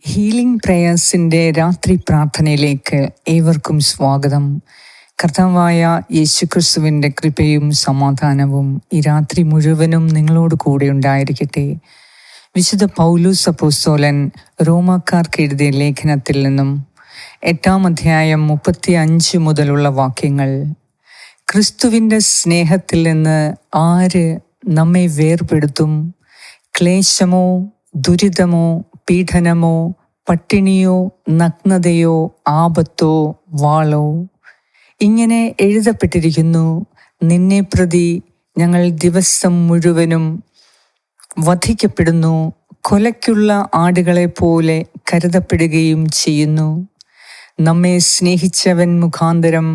Healing പ്രേയേഴ്സിൻ്റെ രാത്രി പ്രാർത്ഥനയിലേക്ക് ഏവർക്കും സ്വാഗതം. കർത്താവായ യേശുക്രിസ്തുവിൻ്റെ കൃപയും സമാധാനവും ഈ രാത്രി മുഴുവനും നിങ്ങളോട് കൂടെ ഉണ്ടായിരിക്കട്ടെ. വിശുദ്ധ പൗലോസ് അപ്പോസ്തലൻ റോമാക്കാർക്ക് എഴുതിയ ലേഖനത്തിൽ നിന്നും 8-ാം അധ്യായം 35 മുതലുള്ള വാക്യങ്ങൾ. ക്രിസ്തുവിൻ്റെ സ്നേഹത്തിൽ നിന്ന് ആര് നമ്മെ വേർപെടുത്തും? ക്ലേശമോ, ദുരിതമോ, പീഡനമോ, പട്ടിണിയോ, നഗ്നതയോ, ആപത്തോ, വാളോ? ഇങ്ങനെ എഴുതപ്പെട്ടിരിക്കുന്നു, നിന്നെ പ്രതി ഞങ്ങൾ ദിവസം മുഴുവനും വധിക്കപ്പെടുന്നു, കൊലയ്ക്കുള്ള ആടുകളെ പോലെ കരുതപ്പെടുകയും ചെയ്യുന്നു. നമ്മെ സ്നേഹിച്ചവൻ മുഖാന്തരം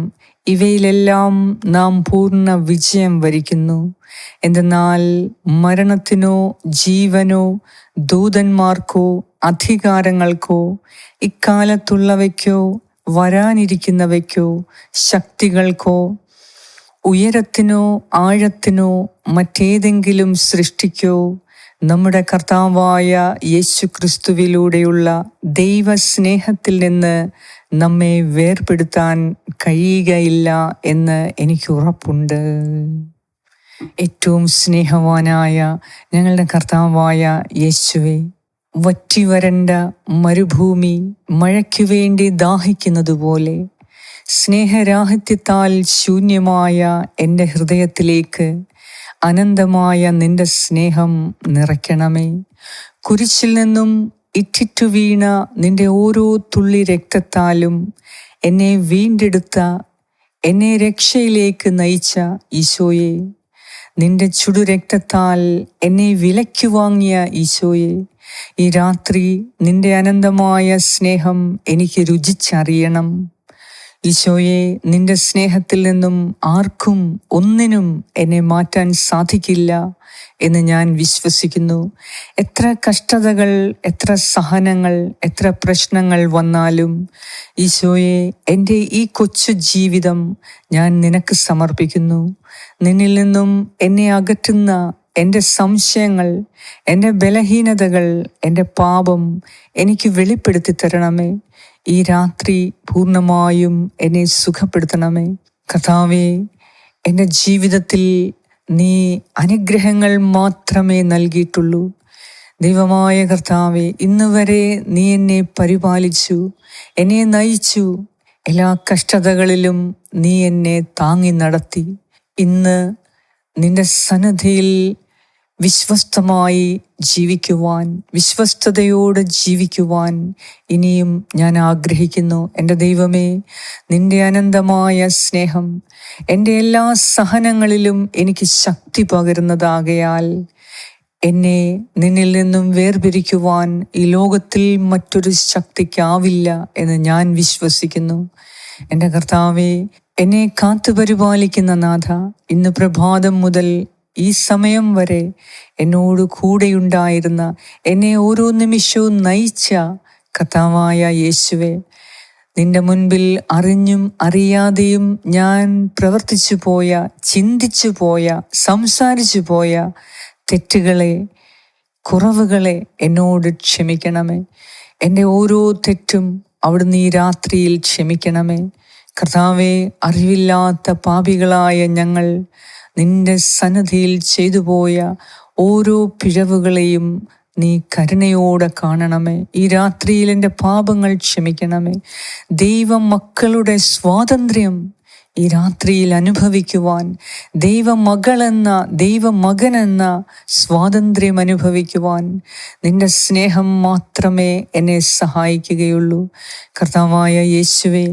ഇവയിലെല്ലാം നാം പൂർണ്ണ വിജയം വരിക്കുന്നു. എന്തെന്നാൽ മരണത്തിനോ ജീവനോ ദൂതന്മാർക്കോ അധികാരങ്ങൾക്കോ ഇക്കാലത്തുള്ളവയ്ക്കോ വരാനിരിക്കുന്നവയ്ക്കോ ശക്തികൾക്കോ ഉയരത്തിനോ ആഴത്തിനോ മറ്റേതെങ്കിലും സൃഷ്ടിക്കോ നമ്മുടെ കർത്താവായ യേശുക്രിസ്തുവിലൂടെയുള്ള ദൈവസ്നേഹത്തിൽ നിന്ന് നമ്മെ വേർപെടുത്താൻ കഴിയുകയില്ല എന്ന് എനിക്ക് ഉറപ്പുണ്ട്. ഏറ്റവും സ്നേഹവാനായ ഞങ്ങളുടെ കർത്താവായ യേശുവേ, വറ്റിവരണ്ട മരുഭൂമി മഴയ്ക്കു വേണ്ടി ദാഹിക്കുന്നതുപോലെ സ്നേഹരാഹിത്യത്താൽ ശൂന്യമായ എൻ്റെ ഹൃദയത്തിലേക്ക് അനന്തമായ നിന്റെ സ്നേഹം നിറയ്ക്കണമേ. കുരിശിൽ നിന്നും ഇറ്റിറ്റു വീണ നിന്റെ ഓരോ തുള്ളി രക്തത്താലും എന്നെ വീണ്ടെടുത്ത, എന്നെ രക്ഷയിലേക്ക് നയിച്ച ഈശോയെ, നിന്റെ ചുടുരക്തത്താൽ എന്നെ വിലയ്ക്കു വാങ്ങിയ ഈശോയെ, ഈ രാത്രി നിന്റെ അനന്തമായ സ്നേഹം എനിക്ക് രുചിച്ചറിയണം. ഈശോയെ, നിന്റെ സ്നേഹത്തിൽ നിന്നും ആർക്കും ഒന്നിനും എന്നെ മാറ്റാൻ സാധിക്കില്ല എന്ന് ഞാൻ വിശ്വസിക്കുന്നു. എത്ര കഷ്ടതകൾ, എത്ര സഹനങ്ങൾ, എത്ര പ്രശ്നങ്ങൾ വന്നാലും ഈശോയെ, എൻ്റെ ഈ കൊച്ചു ജീവിതം ഞാൻ നിനക്ക് സമർപ്പിക്കുന്നു. നിന്നിൽ നിന്നും എന്നെ അകറ്റുന്ന എൻ്റെ സംശയങ്ങൾ, എൻ്റെ ബലഹീനതകൾ, എൻ്റെ പാപം എനിക്ക് വെളിപ്പെടുത്തി തരണമേ. ഈ രാത്രി പൂർണ്ണമായും എന്നെ സുഖപ്പെടുത്തണമേ. കർത്താവേ, എൻ്റെ ജീവിതത്തിൽ നീ അനുഗ്രഹങ്ങൾ മാത്രമേ നൽകിയിട്ടുള്ളൂ. ദൈവമായ കർത്താവേ, ഇന്ന് വരെ നീ എന്നെ പരിപാലിച്ചു, എന്നെ നയിച്ചു. എല്ലാ കഷ്ടതകളിലും നീ എന്നെ താങ്ങി നടത്തി. ഇന്ന് നിന്റെ സന്നിധിയിൽ വിശ്വസ്തമായി ജീവിക്കുവാൻ, വിശ്വസ്തയോടെ ജീവിക്കുവാൻ ഇനിയും ഞാൻ ആഗ്രഹിക്കുന്നു. എൻ്റെ ദൈവമേ, നിന്റെ അനന്തമായ സ്നേഹം എൻ്റെ എല്ലാ സഹനങ്ങളിലും എനിക്ക് ശക്തി പകരുന്നതാകയാൽ എന്നെ നിന്നിൽ നിന്നും വേർപിരിക്കുവാൻ ഈ ലോകത്തിൽ മറ്റൊരു ശക്തിക്കാവില്ല എന്ന് ഞാൻ വിശ്വസിക്കുന്നു. എൻ്റെ കർത്താവേ, എന്നെ കാത്തുപരിപാലിക്കുന്ന നാഥ, ഇന്ന് പ്രഭാതം മുതൽ ഈ സമയം വരെ എന്നോട് കൂടെയുണ്ടായിരുന്ന, എന്നെ ഓരോ നിമിഷവും നയിച്ച കർത്താവായ യേശുവേ, നിന്റെ മുൻപിൽ അറിഞ്ഞും അറിയാതെയും ഞാൻ പ്രവർത്തിച്ചു പോയ, ചിന്തിച്ചു പോയ, സംസാരിച്ചു പോയ തെറ്റുകളെ, കുറവുകളെ എന്നോട് ക്ഷമിക്കണമേ. എൻ്റെ ഓരോ തെറ്റും അവിടുന്ന് ഈ രാത്രിയിൽ ക്ഷമിക്കണമേ. കർത്താവേ, അറിവില്ലാത്ത പാപികളായ ഞങ്ങൾ നിന്റെ സന്നിധിയിൽ ചെയ്തു പോയ ഓരോ പിഴവുകളെയും നീ കരുണയോടെ കാണണമേ. ഈ രാത്രിയിൽ എൻ്റെ പാപങ്ങൾ ക്ഷമിക്കണമേ. ദൈവമക്കളുടെ സ്വാതന്ത്ര്യം ഈ രാത്രിയിൽ അനുഭവിക്കുവാൻ, ദൈവമകളെന്ന, ദൈവമകനെന്ന സ്വാതന്ത്ര്യം അനുഭവിക്കുവാൻ നിന്റെ സ്നേഹം മാത്രമേ എന്നെ സഹായിക്കുകയുള്ളൂ. കർത്താവായ യേശുവേ,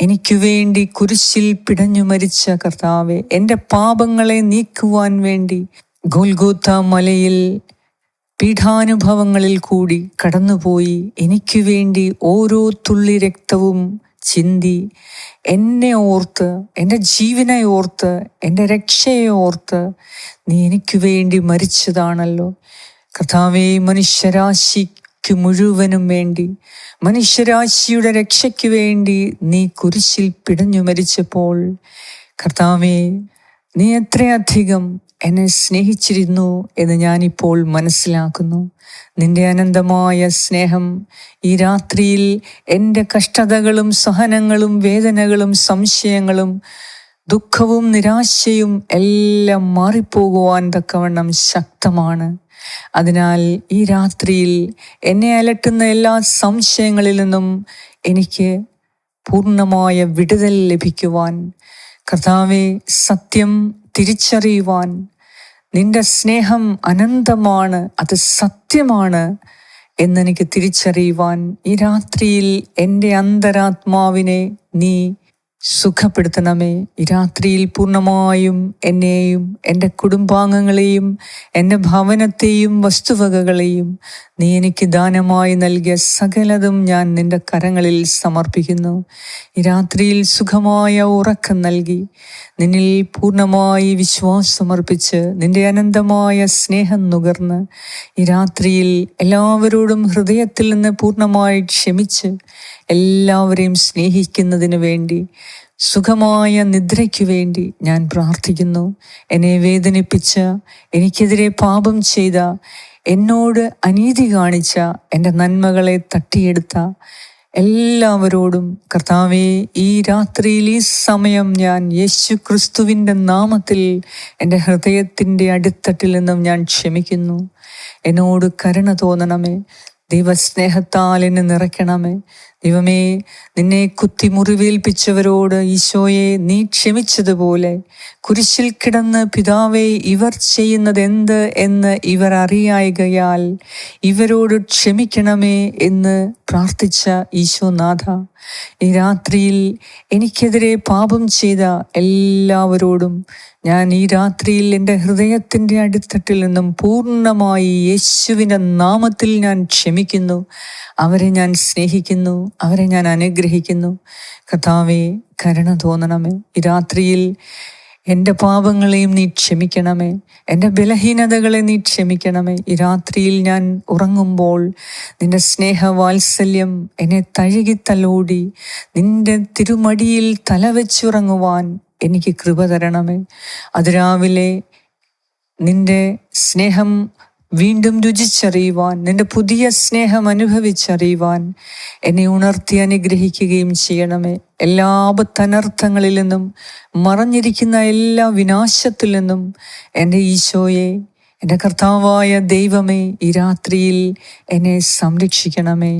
എനിക്കു വേണ്ടി കുരിശിൽ പിടഞ്ഞു മരിച്ച കർത്താവെ, എൻ്റെ പാപങ്ങളെ നീക്കുവാൻ വേണ്ടി ഗോൽഗോത്ത മലയിൽ പീഠാനുഭവങ്ങളിൽ കൂടി കടന്നുപോയി എനിക്കു വേണ്ടി ഓരോ തുള്ളി രക്തവും ചിന്തി എന്നെ ഓർത്ത്, എൻ്റെ ജീവനെ ഓർത്ത്, എൻ്റെ രക്ഷയെ ഓർത്ത് നീ എനിക്കു വേണ്ടി മരിച്ചതാണല്ലോ. കർത്താവേ, മനുഷ്യരാശിക്ക് മുഴുവനും വേണ്ടി, മനുഷ്യരാശിയുടെ രക്ഷയ്ക്ക് വേണ്ടി നീ കുരിശിൽ പിടഞ്ഞു മരിച്ചപ്പോൾ കർത്താവേ, നീ എത്രയധികം എന്നെ സ്നേഹിച്ചിരുന്നു എന്ന് ഞാനിപ്പോൾ മനസ്സിലാക്കുന്നു. നിന്റെ അനന്തമായ സ്നേഹം ഈ രാത്രിയിൽ എൻ്റെ കഷ്ടതകളും സഹനങ്ങളും വേദനകളും സംശയങ്ങളും ദുഃഖവും നിരാശയും എല്ലാം മാറിപ്പോകുവാൻ തക്കവണ്ണം ശക്തമാണ്. അതിനാൽ ഈ രാത്രിയിൽ എന്നെ അലട്ടുന്ന എല്ലാ സംശയങ്ങളിൽ നിന്നും എനിക്ക് പൂർണ്ണമായ വിടുതൽ ലഭിക്കുവാൻ, കർത്താവേ, സത്യം തിരിച്ചറിയുവാൻ, നിന്റെ സ്നേഹം അനന്തമാണ്, അത് സത്യമാണ് എന്നെനിക്ക് തിരിച്ചറിയുവാൻ ഈ രാത്രിയിൽ എൻ്റെ അന്തരാത്മാവിനെ നീ സുഖപ്പെടുത്തണമേ. ഈ രാത്രിയിൽ പൂർണ്ണമായും എന്നെയും എൻ്റെ കുടുംബാംഗങ്ങളെയും എൻ്റെ ഭവനത്തെയും വസ്തുവകകളെയും നീ എനിക്ക് ദാനമായി നൽകിയ സകലതും ഞാൻ നിന്റെ കരങ്ങളിൽ സമർപ്പിക്കുന്നു. ഈ രാത്രിയിൽ സുഖമായ ഉറക്കം നൽകി നിന്നിൽ പൂർണ്ണമായി വിശ്വാസമർപ്പിച്ച് നിന്റെ അനന്തമായ സ്നേഹം നുകർന്ന് ഈ രാത്രിയിൽ എല്ലാവരോടും ഹൃദയത്തിൽ നിന്ന് പൂർണ്ണമായി ക്ഷമിച്ച് എല്ലാവരെയും സ്നേഹിക്കുന്നതിന് വേണ്ടി, സുഖമായ നിദ്രയ്ക്ക് വേണ്ടി ഞാൻ പ്രാർത്ഥിക്കുന്നു. എന്നെ വേദനിപ്പിച്ച, എനിക്കെതിരെ പാപം ചെയ്ത, എന്നോട് അനീതി കാണിച്ച, എൻ്റെ നന്മകളെ തട്ടിയെടുത്ത എല്ലാവരോടും കർത്താവേ, ഈ രാത്രിയിൽ ഈ സമയം ഞാൻ യേശു ക്രിസ്തുവിൻ്റെ നാമത്തിൽ എൻ്റെ ഹൃദയത്തിൻ്റെ അടിത്തട്ടിൽ നിന്നും ഞാൻ ക്ഷമിക്കുന്നു. എന്നോട് കരുണ തോന്നണമേ. ദൈവസ്നേഹത്താൽ എന്നെ നിറയ്ക്കണമേ. ദൈവമേ, നിന്നെ കുത്തി മുറിവേൽപ്പിച്ചവരോട് ഈശോയെ നീ ക്ഷമിച്ചതുപോലെ കുരിശിൽ കിടന്ന് പിതാവേ, ഇവർ ചെയ്യുന്നത് എന്ത് എന്ന് ഇവർ അറിയായികയാൽ ഇവരോട് ക്ഷമിക്കണമേ എന്ന് പ്രാർത്ഥിച്ച ഈശോനാഥ, ഈ രാത്രിയിൽ എനിക്കെതിരെ പാപം ചെയ്ത എല്ലാവരോടും ഞാൻ ഈ രാത്രിയിൽ എൻ്റെ ഹൃദയത്തിൻ്റെ അടിത്തട്ടിൽ നിന്നും പൂർണ്ണമായി യേശുവിൻ്റെ നാമത്തിൽ ഞാൻ ക്ഷമിക്കുന്നു. അവരെ ഞാൻ സ്നേഹിക്കുന്നു, അവരെ ഞാൻ അനുഗ്രഹിക്കുന്നു. കർത്താവേ, കരുണ തോന്നണമേ. ഈ രാത്രിയിൽ എൻ്റെ പാപങ്ങളെയും നീ ക്ഷമിക്കണമേ. എൻ്റെ ബലഹീനതകളെ നീ ക്ഷമിക്കണമേ. ഈ രാത്രിയിൽ ഞാൻ ഉറങ്ങുമ്പോൾ നിൻ്റെ സ്നേഹവാത്സല്യം എന്നെ തഴുകി തലോടി നിൻ്റെ തിരുമടിയിൽ തലവെച്ചുറങ്ങുവാൻ എനിക്ക് കൃപ തരണമേ. അതിരാവിലെ നിൻ്റെ സ്നേഹം വീണ്ടും രുചിച്ചറിയുവാൻ, നിന്റെ പുതിയ സ്നേഹം അനുഭവിച്ചറിയുവാൻ എന്നെ ഉണർത്തി അനുഗ്രഹിക്കുകയും ചെയ്യണമേ. എല്ലാ ആപത്തനർത്ഥങ്ങളിൽ നിന്നും, മറഞ്ഞിരിക്കുന്ന എല്ലാ വിനാശത്തിൽ നിന്നും എൻ്റെ ഈശോയെ, എൻ്റെ കർത്താവായ ദൈവമേ, ഈ രാത്രിയിൽ എന്നെ സംരക്ഷിക്കണമേ.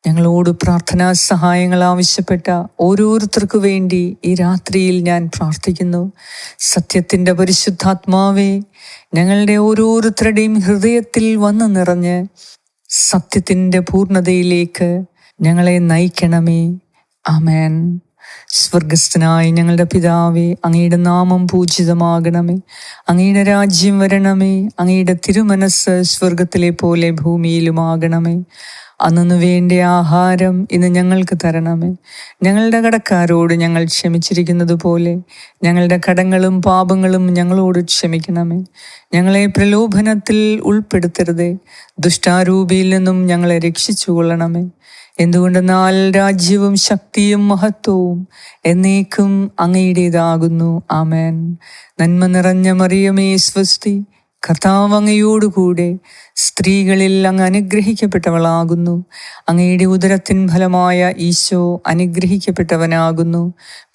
ഞങ്ങളോട് പ്രാർത്ഥനാ സഹായങ്ങൾ ആവശ്യപ്പെട്ട ഓരോരുത്തർക്കു വേണ്ടി ഈ രാത്രിയിൽ ഞാൻ പ്രാർത്ഥിക്കുന്നു. സത്യത്തിൻ്റെ പരിശുദ്ധാത്മാവേ, ഞങ്ങളുടെ ഓരോരുത്തരുടെയും ഹൃദയത്തിൽ വന്നു നിറഞ്ഞ് സത്യത്തിൻ്റെ പൂർണ്ണതയിലേക്ക് ഞങ്ങളെ നയിക്കണമേ. ആമേൻ. സ്വർഗസ്ഥനായ ഞങ്ങളുടെ പിതാവേ, അങ്ങയുടെ നാമം പൂജിതമാകണമേ. അങ്ങയുടെ രാജ്യം വരണമേ. അങ്ങയുടെ തിരുമനസ് സ്വർഗത്തിലെ പോലെ ഭൂമിയിലുമാകണമേ. അന്നു വേണ്ട ആഹാരം ഇന്ന് ഞങ്ങൾക്ക് തരണമേ. ഞങ്ങളുടെ കടക്കാരോട് ഞങ്ങൾ ക്ഷമിച്ചിരിക്കുന്നത് പോലെ ഞങ്ങളുടെ കടങ്ങളും പാപങ്ങളും ഞങ്ങളോട് ക്ഷമിക്കണമേ. ഞങ്ങളെ പ്രലോഭനത്തിൽ ഉൾപ്പെടുത്തരുതേ, ദുഷ്ടാരൂപിയിൽ നിന്നും ഞങ്ങളെ രക്ഷിച്ചു കൊള്ളണമേ. എന്തുകൊണ്ടെന്നാൽ രാജ്യവും ശക്തിയും മഹത്വവും എന്നേക്കും അങ്ങയുടേതാകുന്നു. ആമേൻ. നന്മ നിറഞ്ഞ മറിയമേ, സ്വസ്തി, കർത്താവ് അങ്ങയോടുകൂടെ സ്ത്രീകളിൽ അങ്ങ് അനുഗ്രഹിക്കപ്പെട്ടവളാകുന്നു. അങ്ങയുടെ ഉദരത്തിൻ ഫലമായ ഈശോ അനുഗ്രഹിക്കപ്പെട്ടവനാകുന്നു.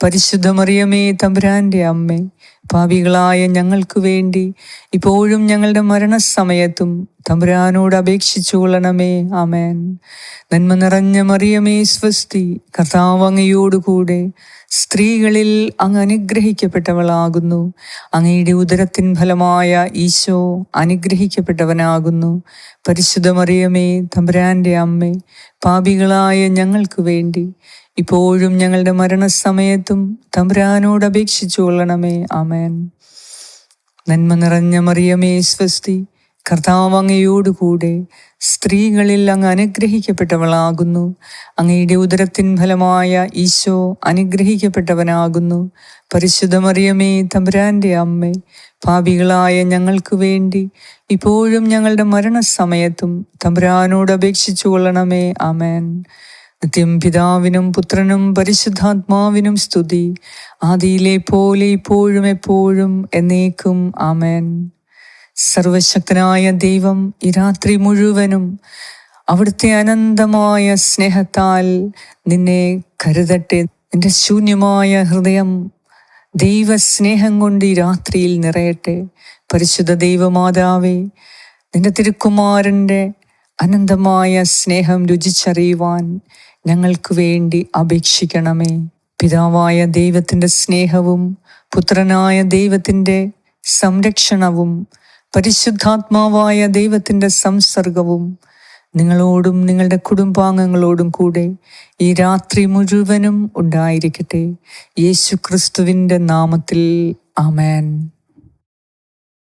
പരിശുദ്ധ മറിയമേ, തമ്പുരാൻ്റെ അമ്മേ, പാപികളായ ഞങ്ങൾക്ക് വേണ്ടി ഇപ്പോഴും ഞങ്ങളുടെ മരണസമയത്തും തമ്പുരാനോട് അപേക്ഷിച്ചു കൊള്ളണമേ. ആമേൻ. നന്മ നിറഞ്ഞ മറിയമേ, സ്വസ്തി, കർത്താവ് അങ്ങയോടുകൂടെ സ്ത്രീകളിൽ അങ്ങ് അനുഗ്രഹിക്കപ്പെട്ടവളാകുന്നു. അങ്ങയുടെ ഉദരത്തിൻ ഫലമായ ഈശോ അനുഗ്രഹിക്കപ്പെട്ടവനാകുന്നു. പരിശുദ്ധ മറിയമേ, തമ്പുരാൻ്റെ അമ്മേ, പാപികളായ ഞങ്ങൾക്ക് വേണ്ടി ഇപ്പോഴും ഞങ്ങളുടെ മരണസമയത്തും തമ്പുരാനോട് അപേക്ഷിച്ചു കൊള്ളണമേ. ആമേൻ. നന്മ നിറഞ്ഞ മറിയമേ, സ്വസ്തി, കർത്താവ് അങ്ങയോടുകൂടെ സ്ത്രീകളിൽ അങ്ങ് അനുഗ്രഹിക്കപ്പെട്ടവളാകുന്നു. അങ്ങയുടെ ഉദരത്തിൻ ഫലമായ ഈശോ അനുഗ്രഹിക്കപ്പെട്ടവനാകുന്നു. പരിശുദ്ധ മറിയമേ, തമ്പുരാൻ്റെ അമ്മേ, പാപികളായ ഞങ്ങൾക്ക് വേണ്ടി ഇപ്പോഴും ഞങ്ങളുടെ മരണസമയത്തും തമ്പുരാനോട് അപേക്ഷിച്ചു കൊള്ളണമേ. ആമേൻ. നിത്യം പിതാവിനും പുത്രനും പരിശുദ്ധാത്മാവിനും സ്തുതി, ആദിയിലെ പോലെ ഇപ്പോഴും എപ്പോഴും എന്നേക്കും ആമേൻ. സർവശക്തനായ ദൈവം ഈ രാത്രി മുഴുവനും അവിടുത്തെ അനന്തമായ സ്നേഹത്താൽ നിന്നെ കരുതട്ടെ. നിന്റെ ശൂന്യമായ ഹൃദയം ദൈവസ്നേഹം കൊണ്ട് ഈ രാത്രിയിൽ നിറയട്ടെ. പരിശുദ്ധ ദൈവമാതാവേ, നിന്റെ തിരുക്കുമാരൻ്റെ അനന്തമായ സ്നേഹം രുചിച്ചറിയുവാൻ ഞങ്ങൾക്ക് വേണ്ടി അപേക്ഷിക്കണമേ. പിതാവായ ദൈവത്തിൻ്റെ സ്നേഹവും പുത്രനായ ദൈവത്തിൻ്റെ സംരക്ഷണവും പരിശുദ്ധാത്മാവായ ദൈവത്തിൻ്റെ സംസർഗവും നിങ്ങളോടും നിങ്ങളുടെ കുടുംബാംഗങ്ങളോടും കൂടെ ഈ രാത്രി മുഴുവനും ഉണ്ടായിരിക്കട്ടെ. യേശു ക്രിസ്തുവിൻ്റെ നാമത്തിൽ ആമേൻ.